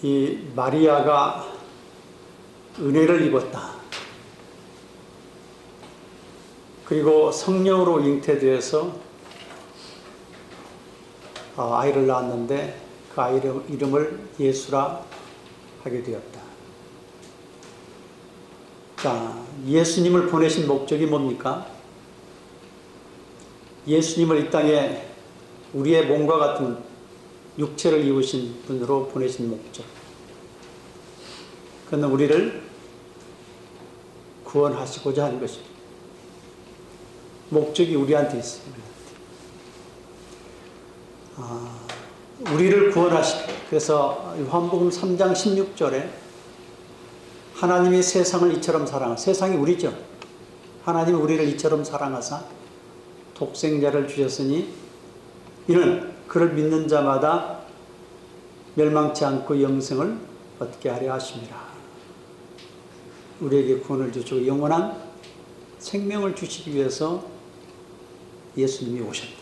이 마리아가 은혜를 입었다. 그리고 성령으로 잉태되어서 아이를 낳았는데 그 아이 이름을 예수라 하게 되었다. 자, 예수님을 보내신 목적이 뭡니까? 예수님을 이 땅에 우리의 몸과 같은 육체를 입으신 분으로 보내신 목적. 그는 우리를 구원하시고자 하는 것입니다. 목적이 우리한테 있습니다. 우리를 구원하시고, 그래서 요한복음 3장 16절에 하나님이 세상을 이처럼 세상이 우리죠. 하나님이 우리를 이처럼 사랑하사 독생자를 주셨으니 이는 그를 믿는 자마다 멸망치 않고 영생을 얻게 하려 하심이라. 우리에게 구원을 주시고 영원한 생명을 주시기 위해서 예수님이 오셨다.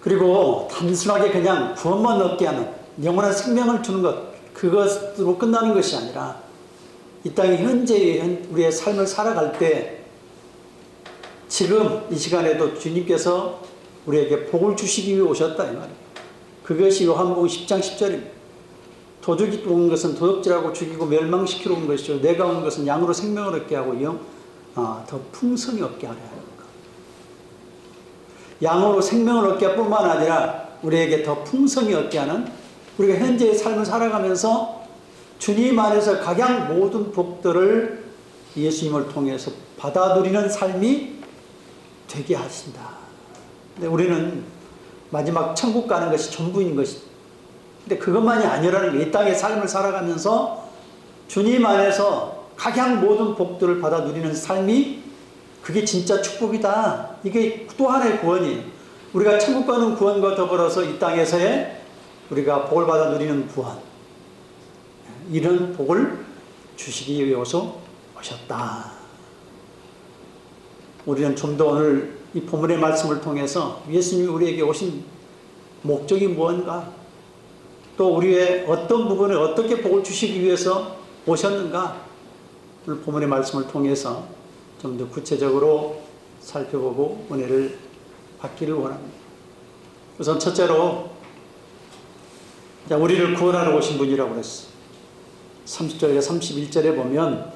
그리고 단순하게 그냥 구원만 얻게 하는, 영원한 생명을 주는 것, 그것으로 끝나는 것이 아니라 이 땅에 현재의 우리의 삶을 살아갈 때 지금 이 시간에도 주님께서 우리에게 복을 주시기 위해 오셨다 이 말이에요. 그것이 요한복음 10장 10절입니다. 도둑이 온 것은 도둑질하고 죽이고 멸망시키러 온 것이요 내가 온 것은 양으로 생명을 얻게 하고 더 풍성히 얻게 하려 합니다. 양으로 생명을 얻게 할 뿐만 아니라 우리에게 더 풍성히 얻게 하는, 우리가 현재의 삶을 살아가면서 주님 안에서 각양 모든 복들을 예수님을 통해서 받아 누리는 삶이 되게 하신다. 근데 우리는 마지막 천국 가는 것이 전부인 것이다. 근데 그것만이 아니라는 게, 이 땅의 삶을 살아가면서 주님 안에서 각양 모든 복들을 받아 누리는 삶이, 그게 진짜 축복이다. 이게 또 하나의 구원이에요. 우리가 천국 가는 구원과 더불어서 이 땅에서의 우리가 복을 받아 누리는 구원, 이런 복을 주시기 위해서 오셨다. 우리는 좀 더 오늘 이 본문의 말씀을 통해서 예수님이 우리에게 오신 목적이 무엇인가, 또 우리의 어떤 부분에 어떻게 복을 주시기 위해서 오셨는가, 오늘 본문의 말씀을 통해서 좀 더 구체적으로 살펴보고 은혜를 받기를 원합니다. 우선 첫째로, 우리를 구원하러 오신 분이라고 그랬어요. 30절에 31절에 보면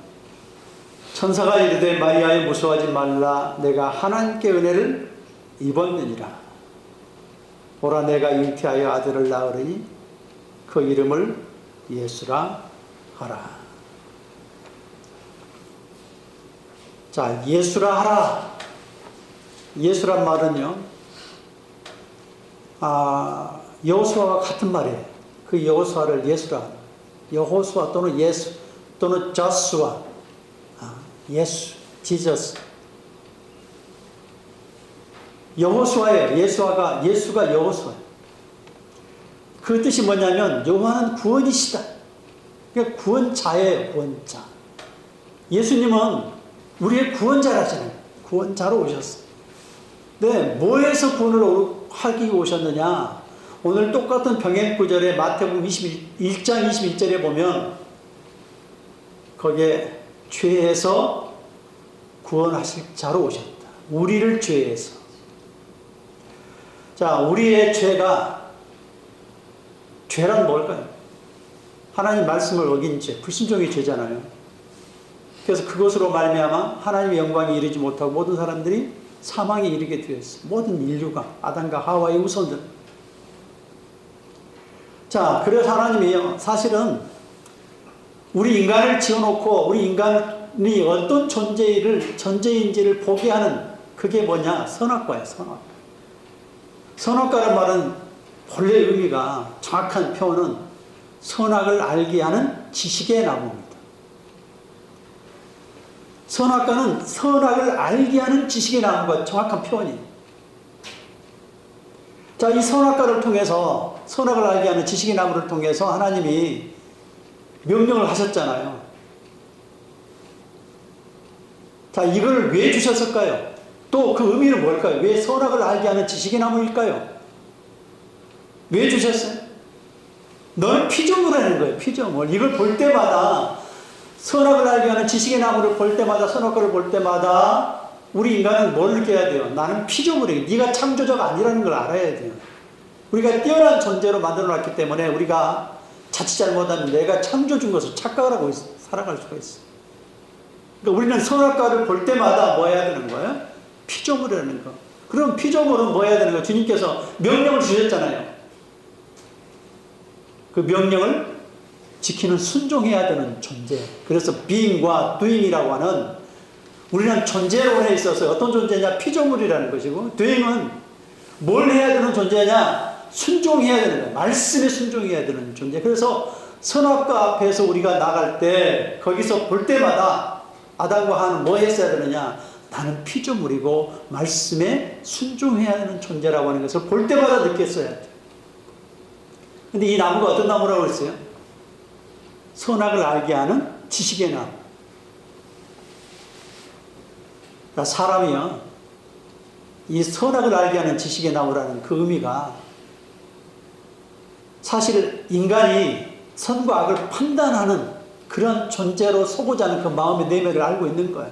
천사가 이르되 마리아여 무서워하지 말라, 내가 하나님께 은혜를 입었느니라. 보라 내가 잉태하여 아들을 낳으리니 그 이름을 예수라 하라. 자, 예수라 하라. 예수란 말은요, 여호수아와 같은 말이에요. 그 여호수아를 예수라, 여호수아 또는 예수 또는 저수아, 예수, 지저스. 여호수아예요. 예수가 여호수아예요. 그 뜻이 뭐냐면 여호와는 구원이시다. 그러니까 구원자예요. 구원자. 예수님은 우리의 구원자라잖아요. 구원자로 오셨어요. 네, 뭐에서 구원을 하기 오셨느냐? 오늘 똑같은 병행 구절에 마태복음 1장 21절에 보면 거기에 죄에서 구원하실 자로 오셨다. 우리를 죄에서. 자, 우리의 죄란 뭘까요? 하나님 말씀을 어긴 죄, 불순종의 죄잖아요. 그래서 그것으로 말미암아 하나님의 영광에 이르지 못하고 모든 사람들이 사망에 이르게 되었어요. 모든 인류가, 아담과 하와의 후손들. 자, 그래서 하나님이 사실은 우리 인간을 지어놓고 우리 인간이 어떤 존재인지를 보게 하는, 그게 뭐냐? 선악과예요. 선악과. 선악과란 말은 본래 의미가, 정확한 표현은 선악을 알게 하는 지식의 나무입니다. 선악과는 선악을 알게 하는 지식의 나무가 정확한 표현이에요. 자, 이 선악과를 통해서, 선악을 알게 하는 지식의 나무를 통해서 하나님이 명령을 하셨잖아요. 자, 이걸 왜 주셨을까요? 또 그 의미는 뭘까요? 왜 선악을 알게 하는 지식의 나무일까요? 왜 주셨어요? 너는 피조물이라는 거예요. 피조물. 이걸 볼 때마다 선악을 알게 하는 지식의 나무를 볼 때마다 선악과를 볼 때마다 우리 인간은 뭘 느껴야 돼요? 나는 피조물이에요. 네가 창조자가 아니라는 걸 알아야 돼요. 우리가 뛰어난 존재로 만들어놨기 때문에 우리가 자칫 잘못하면 내가 창조준 것을 착각을 하고 살아갈 수가 있어요. 그러니까 우리는 선악과를 볼 때마다 뭐 해야 되는 거예요? 피조물이라는 거. 그럼 피조물은 뭐 해야 되는 거예요? 주님께서 명령을 주셨잖아요. 그 명령을 지키는 순종해야 되는 존재. 그래서 being과 doing이라고 하는 우리는 존재론에 있어서 어떤 존재냐? 피조물이라는 것이고 doing은 뭘 해야 되는 존재냐? 순종해야 되는 거예요. 말씀에 순종해야 되는 존재. 그래서 선악과 앞에서 우리가 나갈 때 거기서 볼 때마다 아담과 하와는 뭐 했어야 되느냐? 나는 피조물이고 말씀에 순종해야 하는 존재라고 하는 것을 볼 때마다 느꼈어야 돼. 근데 이 나무가 어떤 나무라고 했어요? 선악을 알게 하는 지식의 나무. 그러니까 사람이요, 이 선악을 알게 하는 지식의 나무라는 그 의미가 사실 인간이 선과 악을 판단하는 그런 존재로 서고자 하는 그 마음의 내면을 알고 있는 거예요.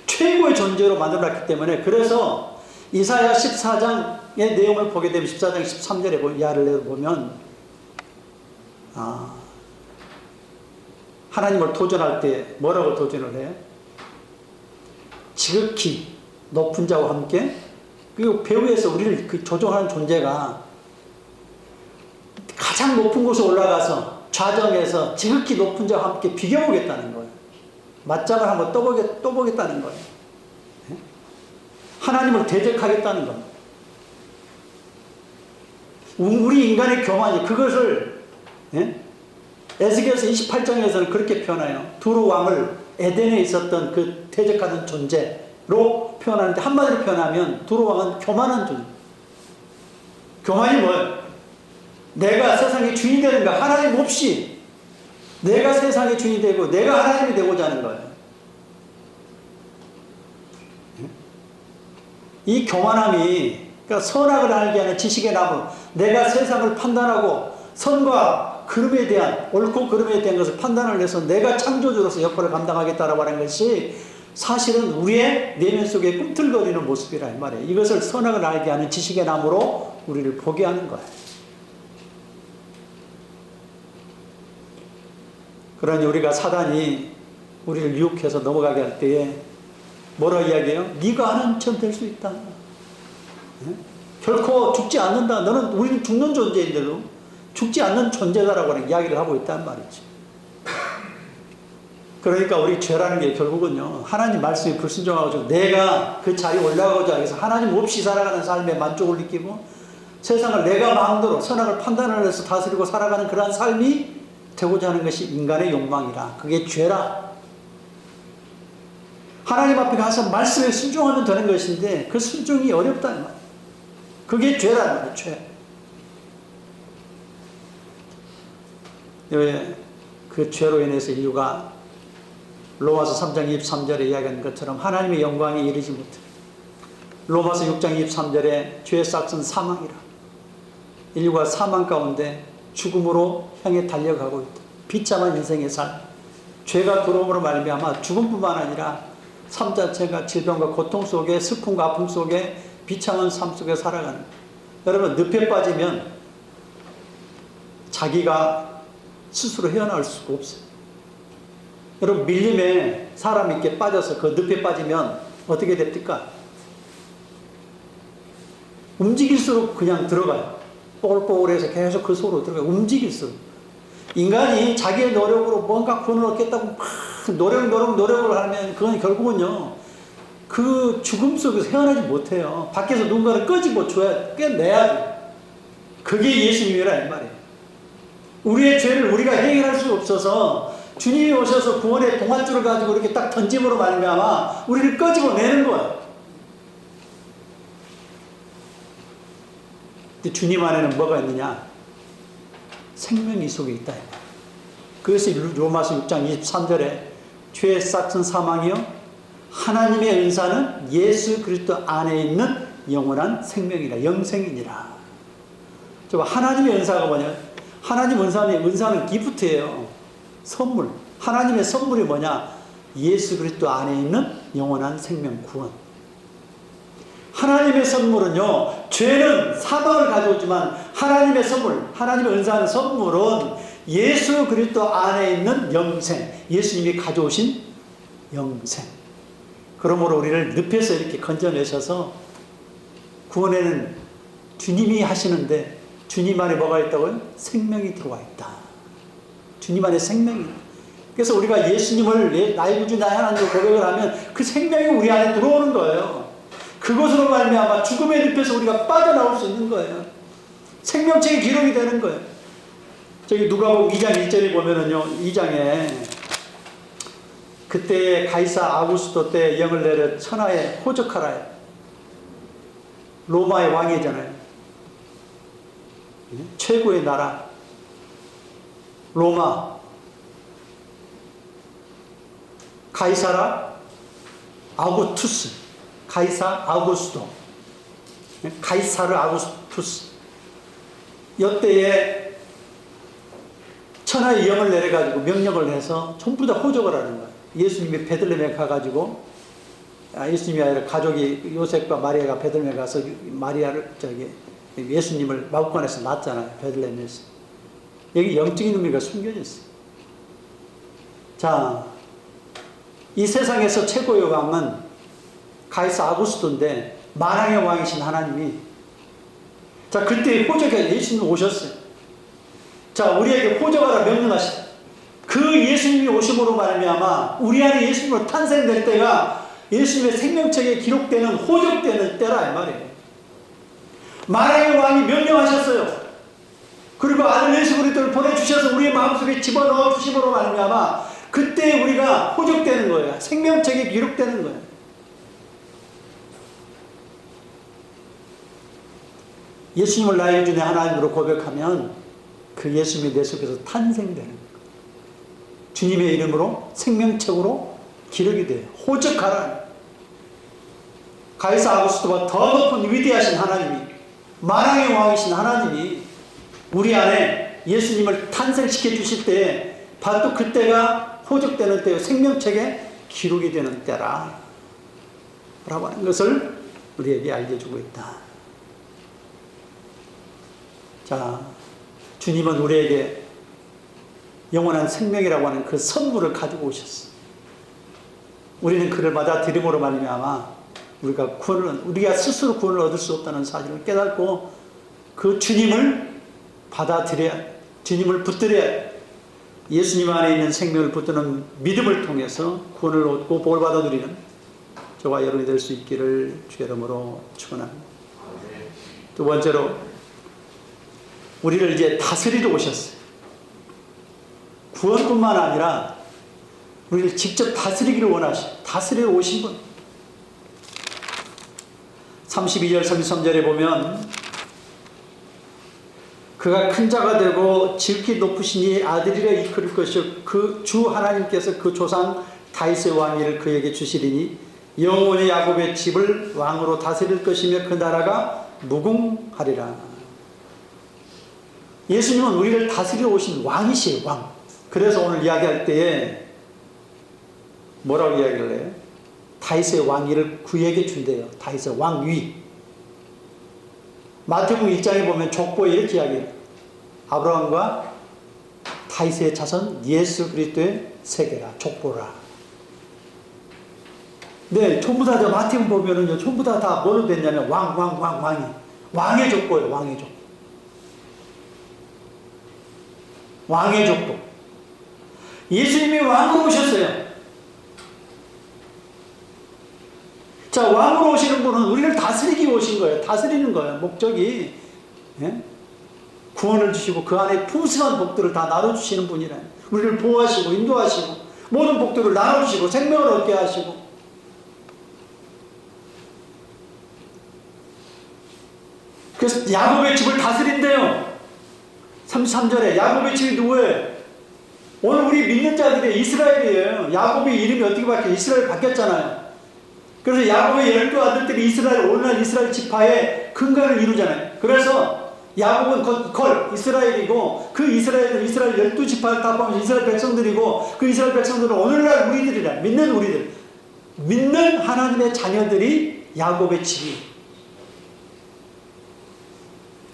최고의 존재로 만들어놨기 때문에. 그래서 이사야 14장의 내용을 보게 되면 14장 13절에 이하를 보면 하나님을 도전할 때 뭐라고 도전을 해요? 지극히 높은 자와 함께, 그리고 배후에서 우리를 그 조종하는 존재가 가장 높은 곳에 올라가서 좌정에서 지극히 높은 자와 함께 비교보겠다는 거예요. 맞짱을 한번 떠보겠다는 거예요. 하나님을 대적하겠다는 겁니다. 우리 인간의 교만이 그것을 에스겔서 28장에서는 그렇게 표현해요. 두로 왕을 에덴에 있었던 그 대적하는 존재로 표현하는데, 한마디로 표현하면 두로 왕은 교만한 존재. 교만이 뭐예요? 내가 세상의 주인이 되는 거, 하나님 없이 내가 세상의 주인이 되고 내가 하나님이 되고자 하는 거예요. 이 교만함이, 그러니까 선악을 알게 하는 지식의 나무, 내가 세상을 판단하고 선과 그름에 대한, 옳고 그름에 대한 것을 판단을 해서 내가 창조주로서 역할을 감당하겠다라고 하는 것이 사실은 우리의 내면 속에 꿈틀거리는 모습이라 이 말이에요. 이것을 선악을 알게 하는 지식의 나무로 우리를 보게 하는 거예요. 그러니 우리가 사단이 우리를 유혹해서 넘어가게 할 때에 뭐라 이야기해요? 네가 하나님 처럼 될 수 있다. 결코 죽지 않는다. 우리는 죽는 존재인데도 죽지 않는 존재다라고 하는 이야기를 하고 있단 말이죠. 그러니까 우리 죄라는 게 결국은요, 하나님 말씀에 불순종하고 내가 그 자리에 올라가고자 해서 하나님 없이 살아가는 삶에 만족을 느끼고 세상을 내가 마음대로 선악을 판단을 해서 다스리고 살아가는 그러한 삶이 되고자 하는 것이 인간의 욕망이라. 그게 죄라. 하나님 앞에 가서 말씀에 순종하면 되는 것인데 그 순종이 어렵다는 말. 그게 죄라는 말이에요. 죄. 왜 그 죄로 인해서 인류가 로마서 3장 23절에 이야기한 것처럼 하나님의 영광에 이르지 못해. 로마서 6장 23절에 죄의 싹은 사망이라. 인류가 사망 가운데 죽음으로 향해 달려가고 있다. 비참한 인생의 삶. 죄가 들어옴으로 말미암아 죽음뿐만 아니라 삶 자체가 질병과 고통 속에, 슬픔과 아픔 속에, 비참한 삶 속에 살아가는. 여러분, 늪에 빠지면 자기가 스스로 헤어나올 수가 없어요. 여러분, 밀림에 사람이 이렇게 빠져서 그 늪에 빠지면 어떻게 됩니까? 움직일수록 그냥 들어가요. 뽀글뽀글해서 계속 그 속으로 들어가요. 움직일수록. 인간이 자기의 노력으로 뭔가 구원을 얻겠다고 막 노력을 하면 그건 결국은요, 그 죽음 속에서 헤어나지 못해요. 밖에서 누군가를 끄집어줘야, 꿰내야죠. 그게 예수님이라 이 말이에요. 우리의 죄를 우리가 해결할 수 없어서 주님이 오셔서 구원의 동아줄을 가지고 이렇게 딱 던짐으로 말미암아 우리를 끄집어내는 거예요. 근데 주님 안에는 뭐가 있느냐? 생명이 속에 있다. 그래서 로마서 6장 23절에 죄의 싹은 사망이요 하나님의 은사는 예수 그리스도 안에 있는 영원한 생명이라, 영생이니라. 하나님의 은사가 뭐냐? 하나님 은사는 기프트예요. 선물. 하나님의 선물이 뭐냐? 예수 그리스도 안에 있는 영원한 생명 구원. 하나님의 선물은요, 죄는 사망을 가져오지만 하나님의 선물, 하나님의 은사하는 선물은 예수 그리스도 안에 있는 영생, 예수님이 가져오신 영생. 그러므로 우리를 늪에서 이렇게 건져내셔서 구원에는 주님이 하시는데 주님 안에 뭐가 있다고요? 생명이 들어와 있다. 주님 안에 생명이. 그래서 우리가 예수님을 나의 구주 나의 하나님으로 고백을 하면 그 생명이 우리 안에 들어오는 거예요. 그것으로 말미암아 죽음의 늪에서 우리가 빠져나올 수 있는 거예요. 생명책이 기록이 되는 거예요. 저기 누가복음 2장 1절에 보면은요, 2장에 그때 가이사 아구스토 때 영을 내려 천하에 호적하라. 로마의 왕이잖아요. 최고의 나라 로마. 가이사라 아구투스, 가이사 아구스토, 가이사르 아구스투스. 이때에 천하의 영을 내려가지고 명령을 해서 전부 다 호적을 하는 거예요. 예수님이 베들레헴에 가가지고, 예수님이 아니라 가족이 요셉과 마리아가 베들레헴에 가서 마리아를 예수님을 마구간에서 낳았잖아요. 베들레헴에서. 여기 영적인 의미가 숨겨져 있어요. 자, 이 세상에서 최고의 왕은 가이사 아구스토인데 만왕의 왕이신 하나님이, 자, 그때 호적에 예수님이 오셨어요. 자, 우리에게 호적하라 명령하시다. 그 예수님이 오심으로 말미암아 우리 안에 예수님으로 탄생될 때가 예수님의 생명책에 기록되는 호적되는 때라 이 말이에요. 만왕의 왕이 명령하셨어요. 그리고 아들 예수 그리스도를 보내주셔서 우리의 마음속에 집어넣어 주심으로 말미암아 그때 우리가 호적되는 거예요. 생명책에 기록되는 거예요. 예수님을 나의 구주 내 하나님으로 고백하면 그 예수님이 내 속에서 탄생되는 거예요. 주님의 이름으로 생명책으로 기록이 돼요. 호적하라. 가이사 아구스토보다 더 높은 위대하신 하나님이, 만왕의 왕이신 하나님이 우리 안에 예수님을 탄생시켜 주실 때 바로 그때가 호적되는 때요, 생명책에 기록이 되는 때라 라고 하는 것을 우리에게 알려주고 있다. 자, 주님은 우리에게 영원한 생명이라고 하는 그 선물을 가지고 오셨어. 우리는 그를 받아들임으로 말미암아 우리가 스스로 구원을 얻을 수 없다는 사실을 깨닫고 그 주님을 받아들여야, 주님을 붙들어야, 예수님 안에 있는 생명을 붙드는 믿음을 통해서 구원을 얻고 복을 받아 누리는 저와 여러분이 될 수 있기를 주의 이름으로 축원합니다. 두 번째로 우리를 이제 다스리러 오셨어요. 구원뿐만 아니라 우리를 직접 다스리기를 다스리러 오신 분. 32절 33절에 보면 그가 큰 자가 되고 지극히 높으시니 아들이라 이끌 것이요 그 주 하나님께서 그 조상 다윗의 왕위를 그에게 주시리니 영원히 야곱의 집을 왕으로 다스릴 것이며 그 나라가 무궁하리라. 예수님은 우리를 다스리러 오신 왕이시에요. 왕. 그래서 오늘 이야기할 때에 뭐라고 이야기를 해요? 다윗의 왕위를 그에게 준대요. 다윗의 왕위. 마태복음 1장에 보면 족보에 이렇게 이야기해요. 아브라함과 다윗의 자손 예수 그리스도의 세계라, 족보라. 네, 전부 다 마태복음 보면은요, 전부 다 뭐로 됐냐면 왕이. 왕의 족보예요, 왕의 족보. 왕의 족보. 예수님이 왕으로 오셨어요. 자, 왕으로 오시는 분은 우리를 다스리기 오신 거예요. 다스리는 거예요. 목적이. 예? 구원을 주시고 그 안에 풍성한 복들을 다 나눠주시는 분이라. 우리를 보호하시고 인도하시고 모든 복들을 나눠주시고 생명을 얻게 하시고. 그래서 야곱의 집을 다스린대요. 33절에 야곱의 집이 누구예요? 오늘 우리 믿는 자들의 이스라엘이에요. 야곱의 이름이 어떻게 바뀌어요? 이스라엘 바뀌었잖아요. 그래서 야곱의 12 아들들이 오늘날 이스라엘 지파의 근간을 이루잖아요. 그래서 야곱은 곧 이스라엘이고 그 이스라엘 12지파를 다 포함해서 이스라엘 백성들이고 그 이스라엘 백성들은 오늘날 우리들이라 믿는 우리들 믿는 하나님의 자녀들이 야곱의 집이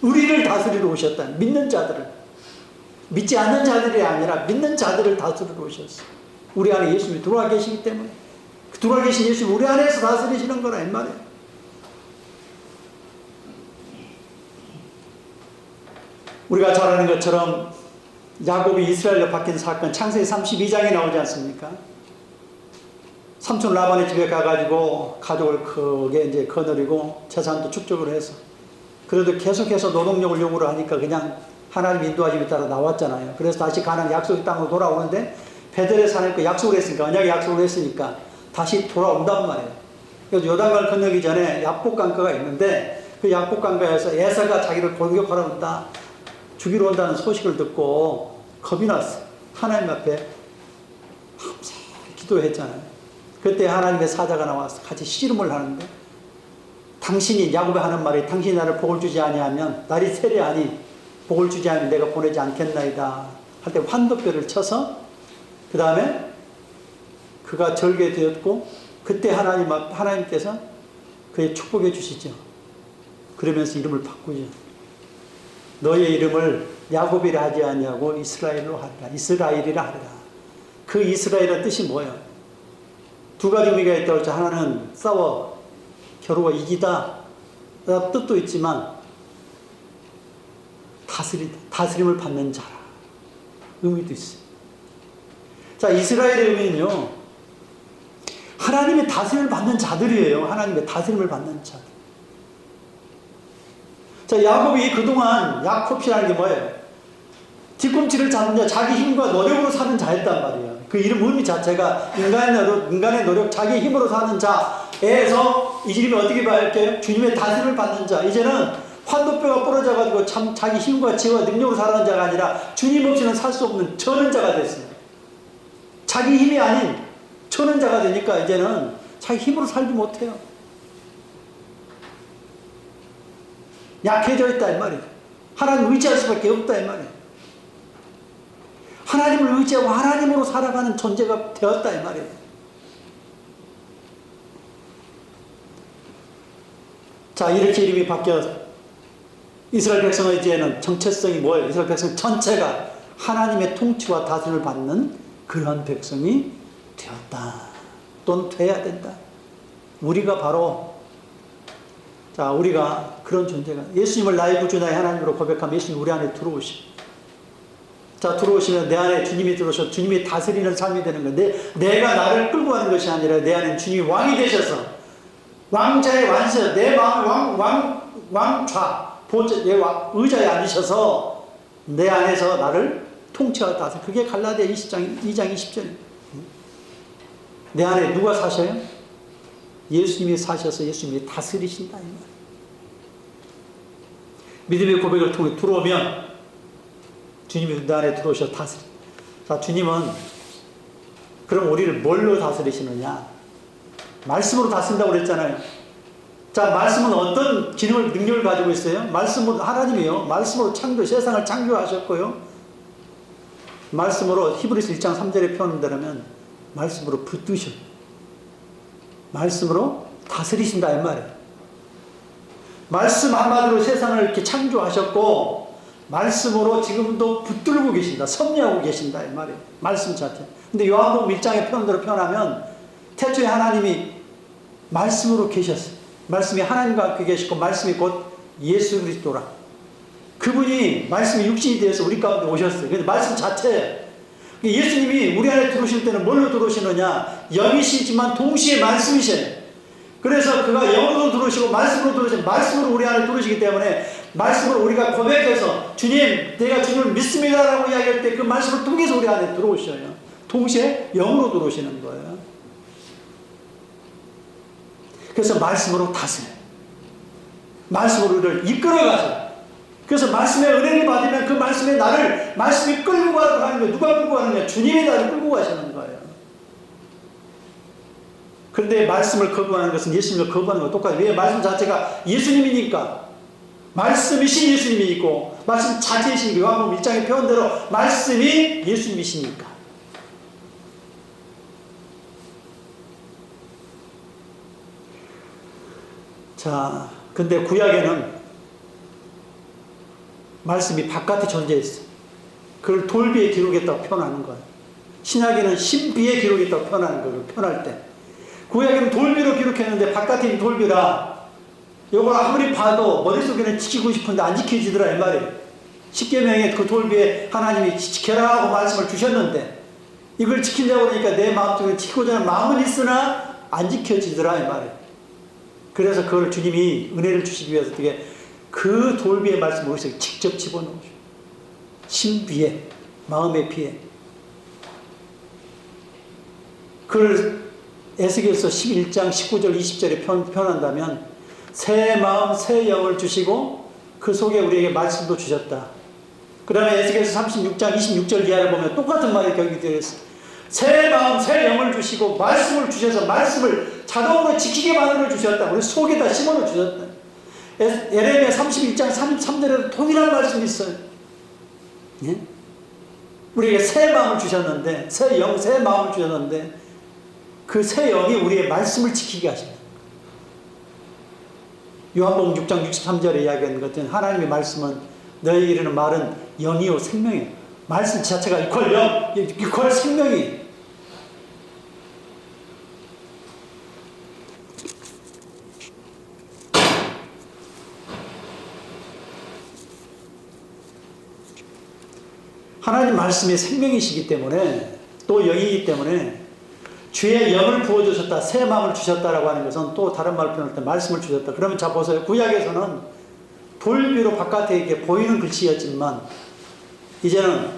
우리를 다스리러 오셨다. 믿는 자들을 믿지 않는 자들이 아니라 믿는 자들을 다스리러 오셨어. 우리 안에 예수님이 들어와 계시기 때문에 들어와 계신 예수님이 우리 안에서 다스리시는 거라 이 말이에요. 우리가 잘 아는 것처럼 야곱이 이스라엘로 바뀐 사건 창세기 32장에 나오지 않습니까? 삼촌 라반의 집에 가가지고 가족을 크게 이제 거느리고 재산도 축적을 해서 그래도 계속해서 노동력을 요구를 하니까 그냥 하나님 인도하심에 따라 나왔잖아요. 그래서 다시 가나안 약속의 땅으로 돌아오는데 베델에 사니까 약속을 했으니까 언약의 약속을 했으니까 다시 돌아온단 말이에요. 그래서 요단강을 건너기 전에 약복강가가 있는데 그 약복강가에서 에사가 자기를 공격하러 온다. 죽이러 온다는 소식을 듣고 겁이 났어요. 하나님 앞에 밤새 기도했잖아요. 그때 하나님의 사자가 나와서 같이 씨름을 하는데 당신이 야곱이 하는 말이 당신이 나를 복을 주지 아니하면 날이 세례하니 복을 주지 않으면 내가 보내지 않겠나이다 할 때 환도뼈를 쳐서 그 다음에 그가 절개되었고 그때 하나님께서 그의 축복해 주시죠. 그러면서 이름을 바꾸죠. 너의 이름을 야곱이라 하지 아니하고 이스라엘로 하리라. 이스라엘이라 하리라. 그 이스라엘의 뜻이 뭐예요? 두 가지 의미가 있다고 했죠. 하나는 싸워 겨루어 이기다 뜻도 있지만 다스림을 받는 자라 의미도 있어요. 자, 이스라엘의 의미는요 하나님의 다스림을 받는 자들이에요. 하나님의 다스림을 받는 자들. 자, 야곱이 그동안 야콥이라는 게 뭐예요? 뒤꿈치를 잡는 자, 자기 힘과 노력으로 사는 자였단 말이에요. 그 이름 의미 자체가 인간의 노력, 자기 힘으로 사는 자에서 이 이름이 어떻게 밝혀요? 주님의 다스림을 받는 자. 이제는 환도뼈가 부러져가지고 참 자기 힘과 지혜와 능력으로 살아가는 자가 아니라 주님 없이는 살 수 없는 저는 자가 됐어요. 자기 힘이 아닌 저는 자가 되니까 이제는 자기 힘으로 살지 못해요. 약해져 있다 이 말이에요. 하나님 의지할 수밖에 없다 이 말이에요. 하나님을 의지하고 하나님으로 살아가는 존재가 되었다 이 말이에요. 자, 이렇게 이름이 바뀌어서 이스라엘 백성의 이제는 정체성이 뭐예요? 이스라엘 백성 전체가 하나님의 통치와 다스림을 받는 그런 백성이 되었다. 또는 돼야 된다. 우리가 바로 우리가 그런 존재가 예수님을 나의 구주 나의 하나님으로 고백하면 예수님이 우리 안에 들어오시고 자, 들어오시면 내 안에 주님이 들어오셔서 주님이 다스리는 삶이 되는 건데 내가 나를 끌고 가는 것이 아니라 내 안에 주님이 왕이 되셔서 왕자의 완세 내 마음의 왕좌 의자에 앉으셔서 내 안에서 나를 통치하고 다스려. 그게 갈라디아 2장 20절입니다. 내 안에 누가 사셔요? 예수님이 사셔서 예수님이 다스리신다 이 말. 믿음의 고백을 통해 들어오면 주님이 내 안에 들어오셔서 다스리. 자, 주님은 그럼 우리를 뭘로 다스리시느냐? 말씀으로 다스린다고 그랬잖아요. 자, 말씀은 어떤 기능을 능력을 가지고 있어요? 말씀으로 하나님이요. 말씀으로 세상을 창조하셨고요. 말씀으로 히브리서 1장 3절에 표현한다면 말씀으로 붙드셔. 말씀으로 다스리신다 이 말이에요. 말씀 한마디로 세상을 이렇게 창조하셨고 말씀으로 지금도 붙들고 계신다. 섭리하고 계신다 이 말이에요. 말씀 자체. 근데 요한복음 1장의 표현대로 표현하면 태초에 하나님이 말씀으로 계셨어요. 말씀이 하나님과 함께 계시고 말씀이 곧 예수 그리스도라. 그분이 말씀이 육신이 되어서 우리 가운데 오셨어요. 근데 말씀 자체 예수님이 우리 안에 들어오실 때는 뭘로 들어오시느냐? 영이시지만 동시에 말씀이셔요. 그래서 그가 영으로 들어오시고 말씀으로 들어오시고 말씀으로 우리 안에 들어오시기 때문에 말씀으로 우리가 고백해서 주님 내가 주님을 믿습니다 라고 이야기할 때 그 말씀을 통해서 우리 안에 들어오셔요. 동시에 영으로 들어오시는 거예요. 그래서 말씀으로 다스려요. 말씀으로 우리를 이끌어가죠. 그래서 말씀의 은혜를 받으면 그 말씀에 말씀이 끌고 가는 거예요. 누가 끌고 가느냐? 주님이 나를 끌고 가시는 거예요. 그런데 말씀을 거부하는 것은 예수님을 거부하는 것과 똑같아요. 왜? 말씀 자체가 예수님이니까. 말씀이신 예수님이 있고 말씀 자체이신 요한복음 1장의 표현대로 말씀이 예수님이시니까. 자, 근데 구약에는 말씀이 바깥에 존재했어. 그걸 돌비에 기록했다고 표현하는 거예요. 신약에는 신비에 기록했다고 표현하는 거예요. 표현할 때. 구약에는 돌비로 기록했는데 바깥에 있는 돌비라 이걸 아무리 봐도 머릿속에는 지키고 싶은데 안 지켜지더라 이 말이에요. 십계명에 그 돌비에 하나님이 지켜라 하고 말씀을 주셨는데 이걸 지키려고 하니까 내 마음속에 지키고자 하는 마음은 있으나 안 지켜지더라 이 말이에요. 그래서 그걸 주님이 은혜를 주시기 위해서 어떻게 그 돌비의 말씀을 우리 속에 직접 집어넣으셔. 신비에, 마음의 비에. 그걸 에스겔서 11장 19절 20절에 표현한다면 새 마음 새 영을 주시고 그 속에 우리에게 말씀도 주셨다. 그 다음에 에스겔서 36장 26절 이하를 보면 똑같은 말이 경기되어 있어요. 새 마음 새 영을 주시고 말씀을 주셔서 말씀을 자동으로 지키게 만들어 주셨다. 우리 속에다 심어놓어 주셨다. 예레미야 31장 33절에도 동일한 말씀이 있어요. 예? 우리에게 새 마음을 주셨는데 새 영, 새 마음을 주셨는데 그 새 영이 우리의 말씀을 지키게 하십니다. 요한복음 6장 63절에 이야기하는 것 같은 하나님의 말씀은 너희에게 이르는 말은 영이요 생명이에요. 말씀 자체가 이퀄 영, 이퀄 생명이. 하나님 말씀이 생명이시기 때문에 또 영이기 때문에 주의 영을 부어주셨다, 새 마음을 주셨다라고 하는 것은 또 다른 말로 표현할 때 말씀을 주셨다. 그러면 자 보세요. 구약에서는 돌비로 바깥에 이렇게 보이는 글씨였지만 이제는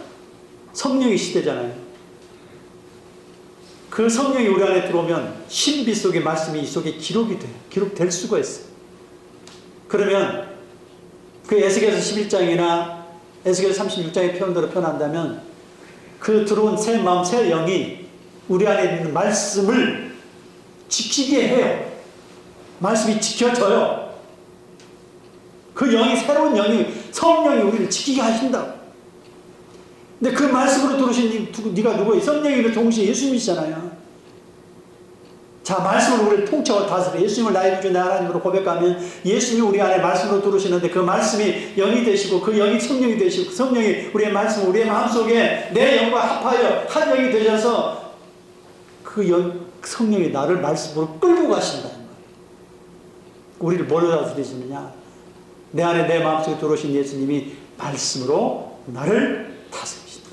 성령의 시대잖아요. 그 성령이 우리 안에 들어오면 신비 속의 말씀이 이 속에 기록이 돼요. 기록될 수가 있어요. 그러면 그 에스겔서 11장이나 에스겔 36장의 표현대로 표현한다면 그 들어온 새 마음, 새 영이 우리 안에 있는 말씀을 지키게 해요. 말씀이 지켜져요. 그 영이, 새로운 영이, 성령이 우리를 지키게 하신다고. 근데 그 말씀으로 들으신 네가 누구예요? 성령이면 동시에 예수님이시잖아요. 자, 말씀을 우리를 통째로 다스려 예수님을 나의 구주 내 하나님으로 고백하면 예수님이 우리 안에 말씀으로 들으시는데 그 말씀이 영이 되시고 그 영이 성령이 되시고 그 성령이 우리의 말씀, 우리의 마음속에 내 영과 합하여 한 영이 되셔서 그 성령이 나를 말씀으로 끌고 가신다는 거예요. 우리를 뭘로 다스리시느냐? 내 안에 내 마음속에 들어오신 예수님이 말씀으로 나를 다스리신다.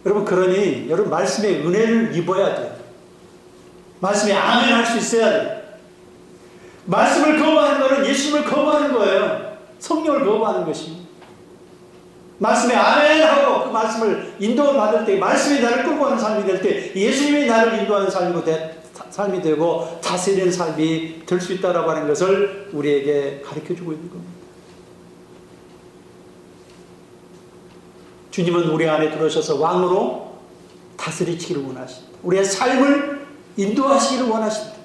여러분, 그러니 여러분 말씀의 은혜를 입어야 돼요. 말씀에 아멘 할 수 있어야 돼요. 말씀을 거부하는 것은 예수님을 거부하는 거예요. 성령을 거부하는 것입니다. 말씀에 아멘 하고 그 말씀을 인도를 받을 때 말씀이 나를 끌고 가는 삶이 될 때 예수님이 나를 인도하는 삶이 되고 다스리는 삶이 될 수 있다라고 하는 것을 우리에게 가르쳐주고 있는 겁니다. 주님은 우리 안에 들어오셔서 왕으로 다스리시기를 원하십니다. 우리의 삶을 인도하시기를 원하십니다.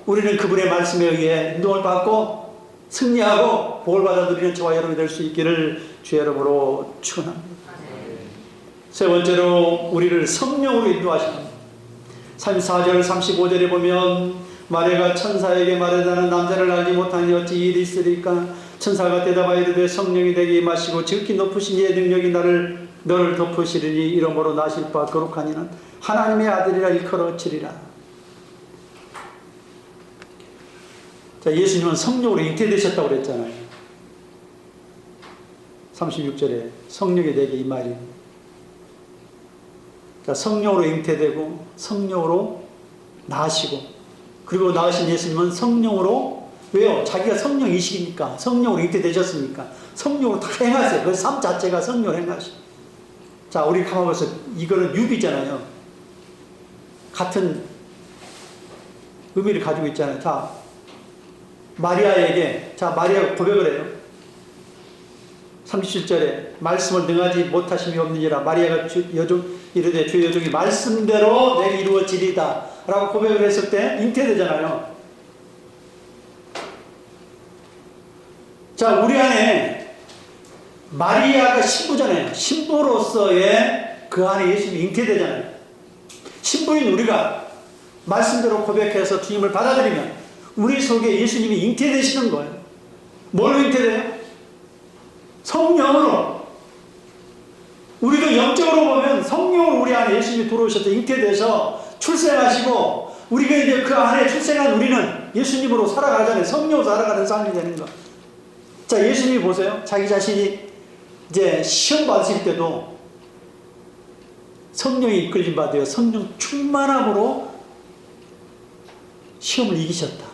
우리는 그분의 말씀에 의해 인도를 받고 승리하고 복을 받아 누리는 저와 여러분이 될 수 있기를 주의 이름으로 축원합니다. 세 번째로 우리를 성령으로 인도하십니다. 34절 35절에 보면 마리아가 천사에게 말해 나는 남자를 알지 못하니 어찌 일이 있으리까 천사가 대답하여 이르되 성령이 내게 임하시고 지극히 높으신 이의 능력이 너를 덮으시리니 이러므로 나실 바 거룩한 이는 하나님의 아들이라 일컬어지리라. 자, 예수님은 성령으로 잉태되셨다고 그랬잖아요. 36절에 성령이 내게 임하리니. 자, 성령으로 잉태되고 성령으로 나시고 그리고 나으신 예수님은 성령으로 왜요? 자기가 성령이시니까 성령으로 잉태되셨으니까 성령으로 다 행하세요. 그 삶 자체가 성령으로 행하시고. 자, 우리 가만 보세요. 이거는 유비잖아요. 같은 의미를 가지고 있잖아요. 자, 마리아에게 마리아가 고백을 해요. 37절에 말씀을 능하지 못하심이 없느니라 마리아가 이르되 주의 여종이 말씀대로 내게 이루어지리다 라고 고백을 했을 때 잉태되잖아요. 자, 우리 안에 마리아가 신부잖아요. 신부로서의 그 안에 예수님이 잉태되잖아요. 신부인 우리가 말씀대로 고백해서 주님을 받아들이면 우리 속에 예수님이 잉태되시는 거예요. 뭘로 잉태돼요? 성령으로. 우리도 영적으로 보면 성령으로 우리 안에 예수님이 들어오셔서 잉태돼서 출생하시고 우리가 이제 그 안에 출생한 우리는 예수님으로 살아가잖아요. 성령으로 살아가는 삶이 되는 거. 자, 예수님이 보세요. 자기 자신이 이제 시험 받으실 때도 성령이 이끌림 받아요. 성령 충만함으로 시험을 이기셨다.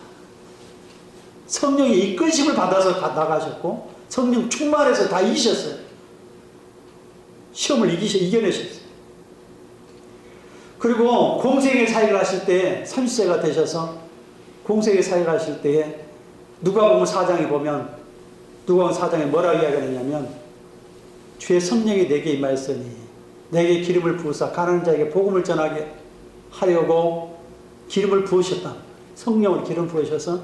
성령의 이끌심을 받아서 나가셨고 성령 충만해서 다 이기셨어요. 시험을 이겨내셨어요. 그리고 공생의 사역을 하실 때 30세가 되셔서 공생의 사역을 하실 때에 누가복음 4장에 보면 누가복음 4장에 뭐라고 이야기하느냐면 주의 성령이 내게 임하였으니 내게 기름을 부으사 가난한 자에게 복음을 전하게 하려고 기름을 부으셨다. 성령으로 기름 부으셔서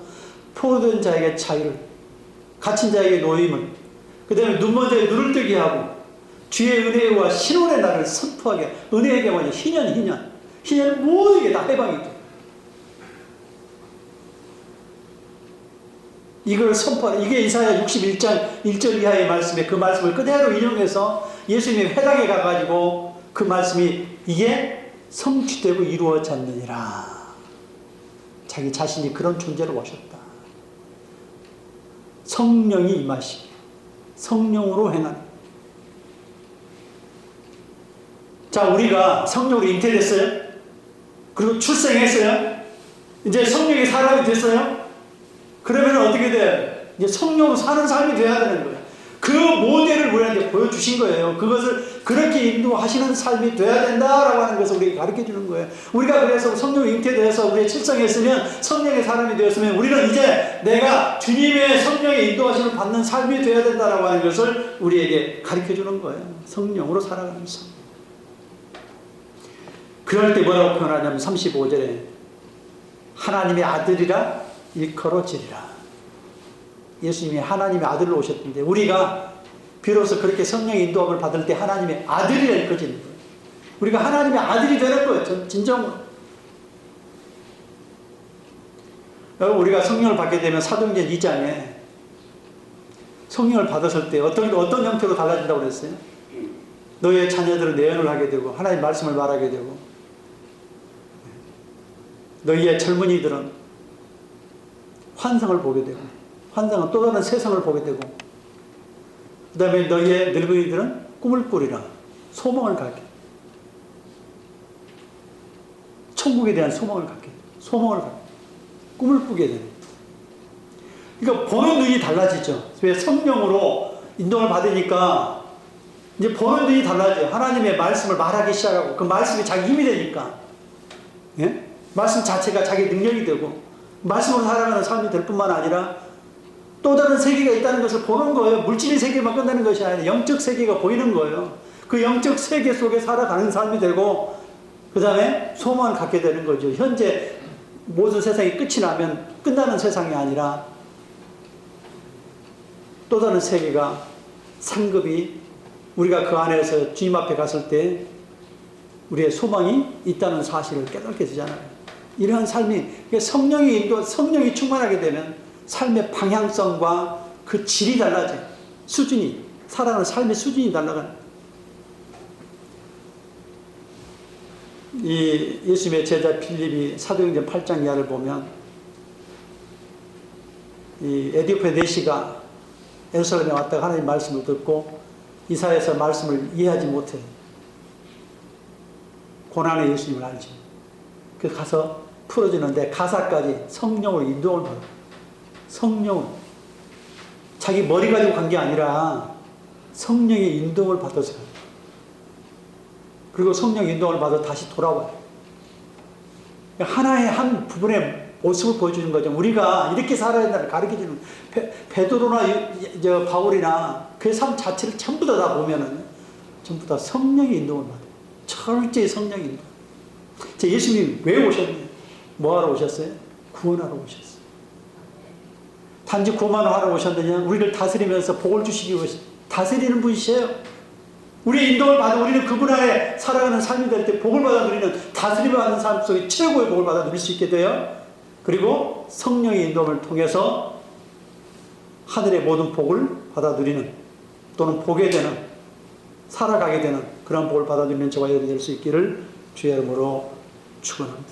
포로된 자에게 자유를, 갇힌 자에게 노임을, 그 다음에 눈먼 자에게 눈을 뜨게 하고 주의 은혜와 신원의 날을 선포하게. 은혜에게 뭐냐? 희년 모든 게 다 해방이 돼. 이걸 선포하는, 이게 이사야 61장 1절 이하의 말씀에 그 말씀을 그대로 인용해서 예수님이 회당에 가가지고 그 말씀이 이게 성취되고 이루어졌느니라. 자기 자신이 그런 존재로 오셨다. 성령이 임하시고 성령으로 행하는. 자, 우리가 성령으로 잉태됐어요. 그리고 출생했어요. 이제 성령의 사람이 됐어요. 그러면 어떻게 돼요? 이제 성령으로 사는 삶이 돼야 되는 거예요. 그 모델을 우리한테 보여주신 거예요. 그것을 그렇게 인도하시는 삶이 돼야 된다라고 하는 것을 우리에게 가르쳐 주는 거예요. 우리가 그래서 성령 잉태되어서 우리의 칠성했으면 성령의 사람이 되었으면 우리는 이제 내가 주님의 성령의 인도하심을 받는 삶이 돼야 된다라고 하는 것을 우리에게 가르쳐 주는 거예요. 성령으로 살아가는 삶. 그럴 때 뭐라고 표현하냐면 35절에 하나님의 아들이라 일컬어지리라. 예수님이 하나님의 아들로 오셨는데 우리가 비로소 그렇게 성령의 인도함을 받을 때 하나님의 아들이라 일컬어지는 거예요. 우리가 하나님의 아들이 되는 거예요. 진정으로. 여러분, 우리가 성령을 받게 되면 사도행전 2장에 성령을 받았을 때 어떤 형태로 달라진다고 그랬어요? 너의 자녀들은 내언을 하게 되고 하나님의 말씀을 말하게 되고 너희의 젊은이들은 환상을 보게 되고 환상은 또 다른 세상을 보게 되고 그 다음에 너희의 늙은이들은 꿈을 꾸리라. 소망을 갖게. 천국에 대한 소망을 갖게. 꿈을 꾸게 되는. 그러니까 보는 눈이 달라지죠. 왜? 성령으로 인도를 받으니까 이제 보는 눈이 달라져요. 하나님의 말씀을 말하기 시작하고 그 말씀이 자기 힘이 되니까. 예? 말씀 자체가 자기 능력이 되고 말씀으로 살아가는 삶이 될 뿐만 아니라 또 다른 세계가 있다는 것을 보는 거예요. 물질의 세계만 끝나는 것이 아니라 영적 세계가 보이는 거예요. 그 영적 세계 속에 살아가는 삶이 되고 그 다음에 소망을 갖게 되는 거죠. 현재 모든 세상이 끝이 나면 끝나는 세상이 아니라 또 다른 세계가 상급이 우리가 그 안에서 주님 앞에 갔을 때 우리의 소망이 있다는 사실을 깨닫게 되잖아요. 이러한 삶이 성령이 충만하게 되면 삶의 방향성과 그 질이 달라져요. 수준이, 살아가는 삶의 수준이 달라가는. 이 예수님의 제자 필립이 사도행전 8장 이하를 보면 이 에디오피아 내시가 예루살렘에 왔다가 하나님 말씀을 듣고 이사야에서 말씀을 이해하지 못해 고난의 예수님을 알지. 그래서 가서 풀어주는데 가사까지 성령으로 인도를 받아. 성령으로. 자기 머리 가지고 간 게 아니라 성령의 인도를 받아서. 그리고 성령 인도를 받아 다시 돌아와요. 하나의 한 부분의 모습을 보여주는 거죠. 우리가 이렇게 살아야 된다는 가르쳐주는 베드로나 바울이나 그 삶 자체를 전부 다 보면은 전부 다 성령의 인도를 받아요. 철저히 성령의 인도. 예수님이 왜 오셨냐? 뭐하러 오셨어요? 구원하러 오셨어요. 단지 구만 하러 오셨느냐? 우리를 다스리면서 복을 주시기 위해서 다스리는 분이세요. 우리의 인도를 받아 우리는 그분 안에 살아가는 삶이 될 때 복을 받아 누리는 다스림을 받는 삶 속에 최고의 복을 받아 누릴 수 있게 돼요. 그리고 성령의 인도를 통해서 하늘의 모든 복을 받아 누리는 또는 보게 되는 살아가게 되는 그런 복을 받아 누리는 저와 여러분이 될 수 있기를 주의 이름으로 축원합니다.